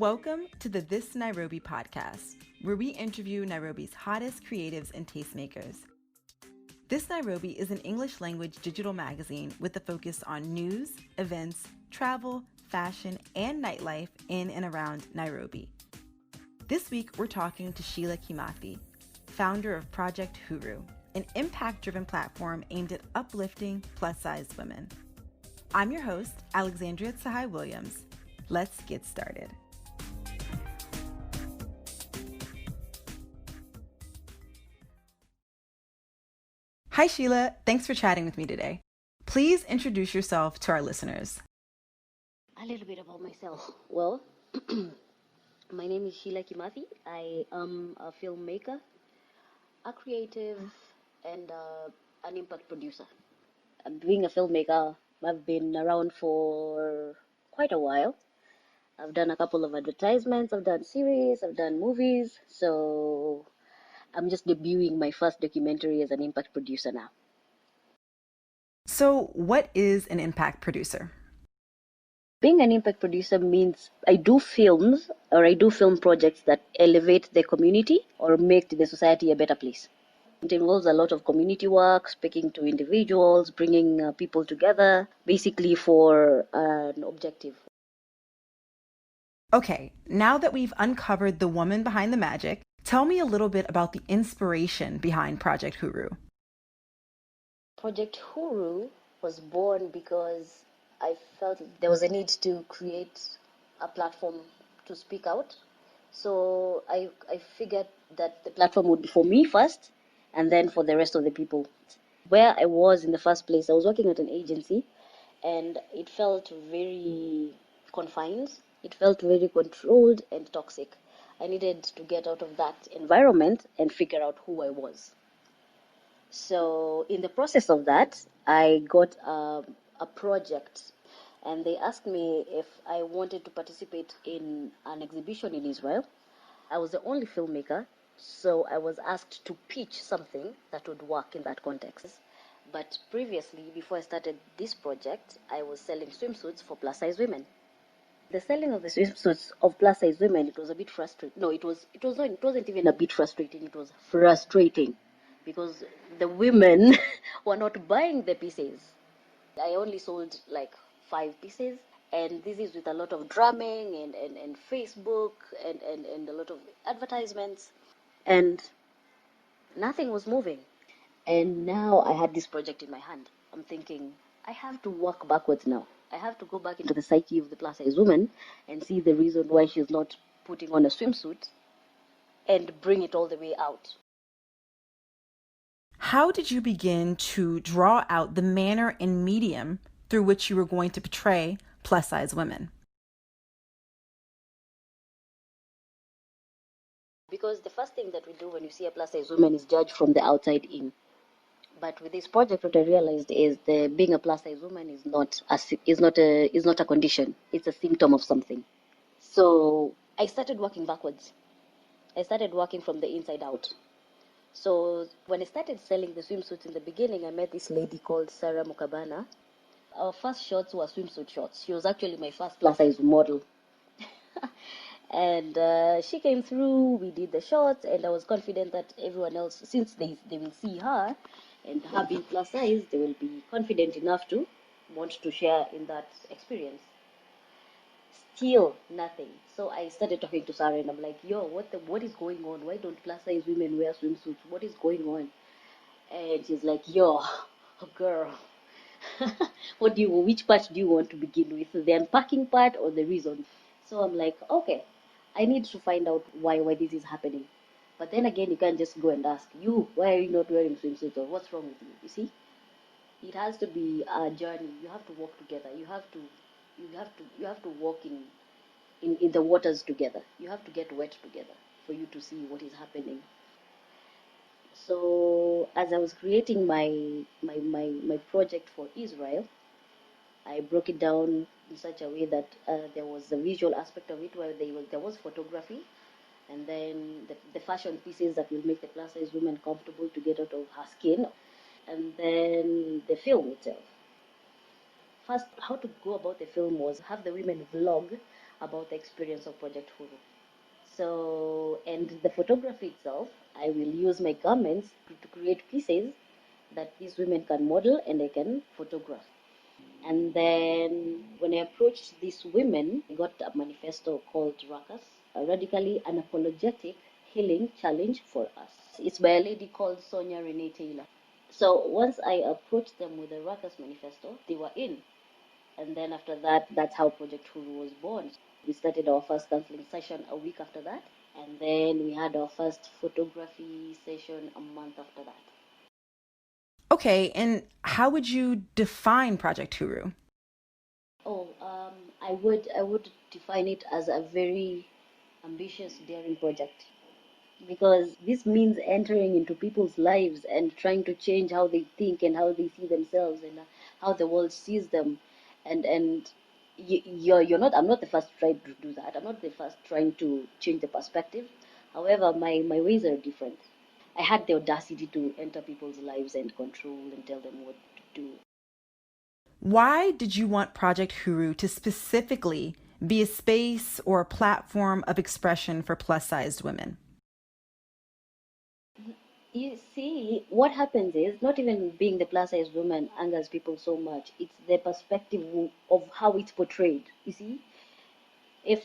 Welcome to the ThisNairobi podcast, where we interview Nairobi's hottest creatives and tastemakers. ThisNairobi is an English language digital magazine with a focus on news, events, travel, fashion, and nightlife in and around Nairobi. This week, we're talking to Sheila Kimathi, founder of Project Huru, an impact-driven platform aimed at uplifting plus-size women. I'm your host, Alexandria Tsahai-Williams. Let's get started. Hi, Sheila. Thanks for chatting with me today. Please introduce yourself to our listeners. A little bit about myself. Well, my name is Sheila Kimathi. I am a filmmaker, a creative, and an impact producer. Being a filmmaker, I've been around for quite a while. I've done a couple of advertisements, I've done series, I've done movies. So I'm just debuting my first documentary as an impact producer now. So, what is an impact producer? Being an impact producer means I do films or I do film projects that elevate the community or make the society a better place. It involves a lot of community work, speaking to individuals, bringing people together, basically for an objective. Okay, now that we've uncovered the woman behind the magic, tell me a little bit about the inspiration behind Project Huru. Project Huru was born because I felt there was a need to create a platform to speak out. So I figured that the platform would be for me first and then for the rest of the people. Where I was in the first place, I was working at an agency and it felt very confined. It felt very controlled and toxic. I needed to get out of that environment and figure out who I was. So in the process of that, I got a project and they asked me if I wanted to participate in an exhibition in Israel. I was the only filmmaker, so I was asked to pitch something that would work in that context. But previously, before I started this project, I was selling swimsuits for plus-size women. The selling of the swimsuits of plus-size women, it was a bit frustrating. No, it wasn't even a bit frustrating. It was frustrating because the women were not buying the pieces. I only sold like 5 pieces, and this is with a lot of drumming and Facebook and a lot of advertisements, and nothing was moving. And now I had this project in my hand. I'm thinking, I have to work backwards now. I have to go back into the psyche of the plus size woman and see the reason why she's not putting on a swimsuit and bring it all the way out. How did you begin to draw out the manner and medium through which you were going to portray plus-size women? Because the first thing that we do when you see a plus-size woman is judge from the outside in. But with this project, what I realized is that being a plus-size woman is not a condition. It's a symptom of something. So I started working backwards. I started working from the inside out. So when I started selling the swimsuits in the beginning, I met this lady called Sarah Mukabana. Our first shots were swimsuit shots. She was actually my first plus-size model. And she came through, we did the shots, and I was confident that everyone else, since they will see her, and her being plus size, they will be confident enough to want to share in that experience. Still nothing. So I started talking to Sarah and I'm like, yo, what is going on? Why don't plus size women wear swimsuits? What is going on? And she's like, yo, girl, which part do you want to begin with? The unpacking part or the reason? So I'm like, okay, I need to find out why this is happening. But then again, you can't just go and ask, why are you not wearing swimsuits, or what's wrong with you? You see? It has to be a journey. You have to walk together. You have to walk in the waters together. You have to get wet together for you to see what is happening. So as I was creating my project for Israel, I broke it down in such a way that there was the visual aspect of it, where there was photography, and then the fashion pieces that will make the plus size woman comfortable to get out of her skin, and then the film itself. First, how to go about the film was have the women vlog about the experience of Project Huru. So, and the photography itself, I will use my garments to create pieces that these women can model and I can photograph. And then when I approached these women, I got a manifesto called Ruckus, a radically unapologetic healing challenge for us. It's by a lady called Sonia Renee Taylor. So once I approached them with the Ruckus manifesto, they were in. And then after that, that's how Project Huru was born. We started our first counseling session a week after that. And then we had our first photography session a month after that. Okay, and how would you define Project Huru? I would define it as a very ambitious, daring project, because this means entering into people's lives and trying to change how they think and how they see themselves and how the world sees them. And you're not. I'm not the first trying to do that. I'm not the first trying to change the perspective. However, my ways are different. I had the audacity to enter people's lives and control and tell them what to do. Why did you want Project Huru to specifically be a space or a platform of expression for plus-sized women? You see, what happens is not even being the plus size woman angers people so much. It's the perspective of how it's portrayed. You see, if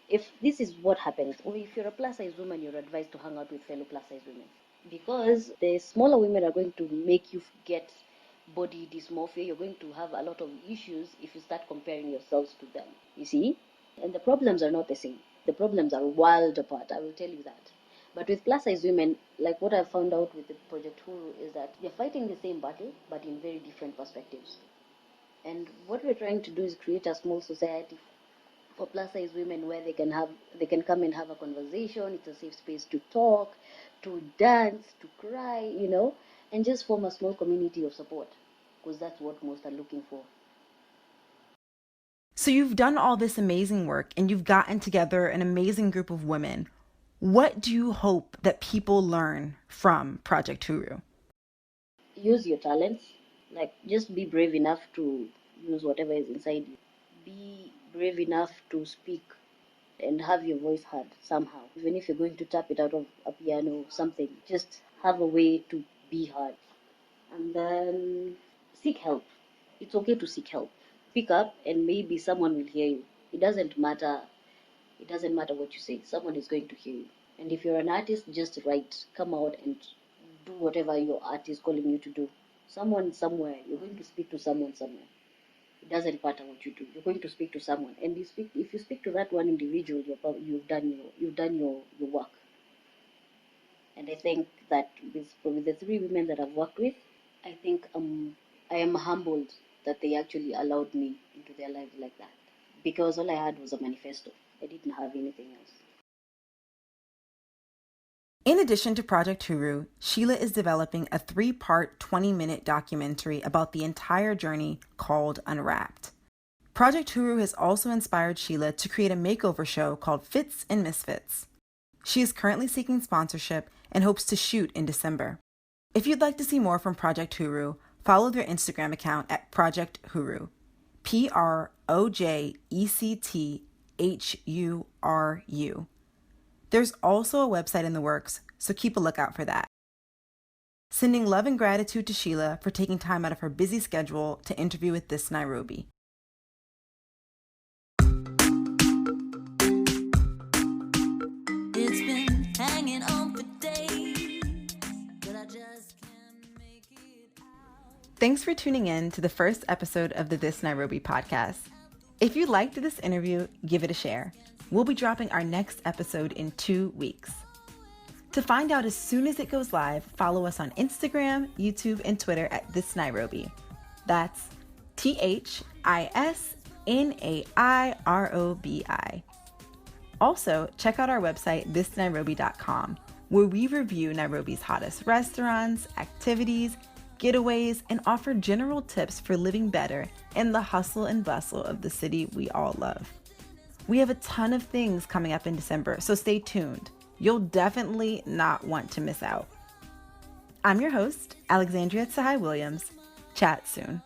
if this is what happens, or if you're a plus size woman, you're advised to hang out with fellow plus size women, because the smaller women are going to make you get body dysmorphia. You're going to have a lot of issues if you start comparing yourselves to them. You see, and the problems are not the same. The problems are wild apart. I will tell you that. But with plus size women, like what I found out with the Project Huru is that they're fighting the same battle, but in very different perspectives. And what we're trying to do is create a small society for plus size women where they can come and have a conversation. It's a safe space to talk, to dance, to cry, and just form a small community of support, because that's what most are looking for. So you've done all this amazing work and you've gotten together an amazing group of women. What do you hope that people learn from Project Huru? Use your talents. Like, just be brave enough to use whatever is inside you. Be brave enough to speak and have your voice heard somehow. Even if you're going to tap it out of a piano or something, just have a way to be heard. And then seek help. It's okay to seek help. Pick up and maybe someone will hear you. It doesn't matter. It doesn't matter what you say. Someone is going to hear you. And if you're an artist, just write. Come out and do whatever your art is calling you to do. Someone somewhere, you're going to speak to someone somewhere. It doesn't matter what you do. You're going to speak to someone, and if you speak to that one individual, you've done your work. And I think that with the three women that I've worked with, I think I am humbled that they actually allowed me into their lives like that, because all I had was a manifesto. I didn't have anything else. In addition to Project Huru, Sheila is developing a 3-part, 20-minute documentary about the entire journey called Unwrapped. Project Huru has also inspired Sheila to create a makeover show called Fits and Misfits. She is currently seeking sponsorship and hopes to shoot in December. If you'd like to see more from Project Huru, follow their Instagram account at Project Huru, PROJECTHURU. There's also a website in the works, so keep a lookout for that. Sending love and gratitude to Sheila for taking time out of her busy schedule to interview with ThisNairobi. It's been hanging on for days, but I just can't make it out. Thanks for tuning in to the first episode of the ThisNairobi podcast. If you liked this interview, give it a share. We'll be dropping our next episode in 2 weeks. To find out as soon as it goes live, follow us on Instagram, YouTube, and Twitter at ThisNairobi. That's ThisNairobi. Also, check out our website, ThisNairobi.com, where we review Nairobi's hottest restaurants, activities, getaways, and offer general tips for living better in the hustle and bustle of the city we all love. We have a ton of things coming up in December, so stay tuned. You'll definitely not want to miss out. I'm your host, Alexandria Tsahai Williams. Chat soon.